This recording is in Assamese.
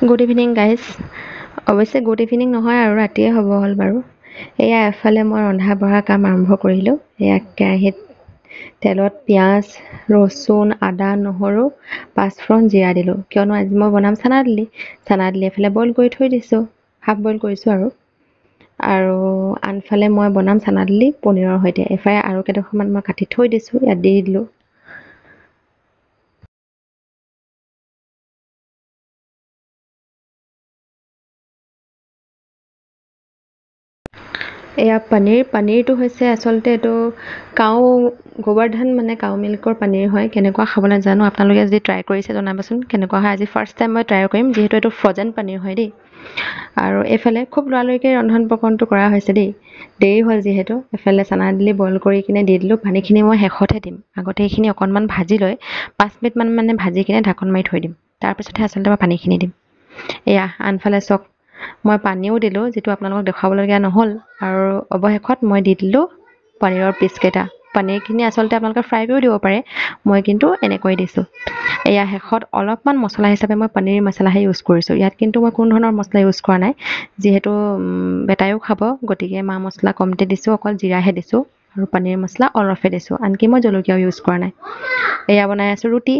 Good evening guys. অৱশ্যে গুড ইভিনিং নহয় আৰু ৰাতিয়ে হ'ব হ'ল বাৰু। এয়া এফালে মই ৰন্ধা বঢ়া কাম আৰম্ভ কৰিলোঁ। এয়া কেৰাহীত তেলত পিঁয়াজ, ৰচুন, আদা, নহৰু, পাঁচফোৰণ, জিৰা দিলোঁ, কিয়নো আজি মই বনাম চানা দালি। চানা দালি এফালে বইল কৰি থৈ দিছোঁ, হাফ বইল কৰিছোঁ আৰু আনফালে মই বনাম চানা দালি পনীৰৰ সৈতে। এফালে আৰু কেইডোখৰমান মই কাটি থৈ দিছোঁ, ইয়াত দি দিলোঁ। এয়া পনীৰটো হৈছে আচলতে এইটো কাউ গোবৰ্ধন মানে কাউ মিল্কৰ পনীৰ হয়। কেনেকুৱা খাব নাজানো, আপোনালোকে যদি ট্ৰাই কৰিছে জনাবচোন কেনেকুৱা হয়। আজি ফাৰ্ষ্ট টাইম মই ট্ৰাই কৰিম, যিহেতু এইটো ফ্ৰজেন পনীৰ হয় দেই। আৰু এইফালে খুব লৰালৰিকৈ ৰন্ধন প্ৰকৰণটো কৰা হৈছে দেই, দেৰি হ'ল যিহেতু। এফালে চানা দালি বইল কৰি কিনে দি দিলোঁ। পানীখিনি মই শেষতহে দিম, আগতে এইখিনি অকণমান ভাজি লৈ 5 মিনিটমান মানে ভাজি কিনে ঢাকোন মাৰি থৈ দিম, তাৰপিছতহে আচলতে মই পানীখিনি দিম। এয়া আনফালে চাওক, মই পানীও দিলোঁ, যিটো আপোনালোকক দেখুৱাবলগীয়া নহ'ল। আৰু অৱশেষত মই দি দিলোঁ পনীৰৰ পিচকেইটা। পনীৰখিনি আচলতে আপোনালোকে ফ্ৰাই কৰিও দিব পাৰে, মই কিন্তু এনেকৈ দিছোঁ। এয়া শেষত অলপমান মছলা হিচাপে মই পনীৰ মছলাহে ইউজ কৰিছোঁ। ইয়াত কিন্তু মই কোনো ধৰণৰ মছলা ইউজ কৰা নাই, যিহেতু বেটায়ো খাব, গতিকে মা মছলা কমকৈ দিছোঁ, অকল জিৰাহে দিছোঁ আৰু পনীৰ মছলা অলপহে দিছোঁ। আনকি মই জলকীয়াও ইউজ কৰা নাই। এয়া বনাই আছোঁ ৰুটি,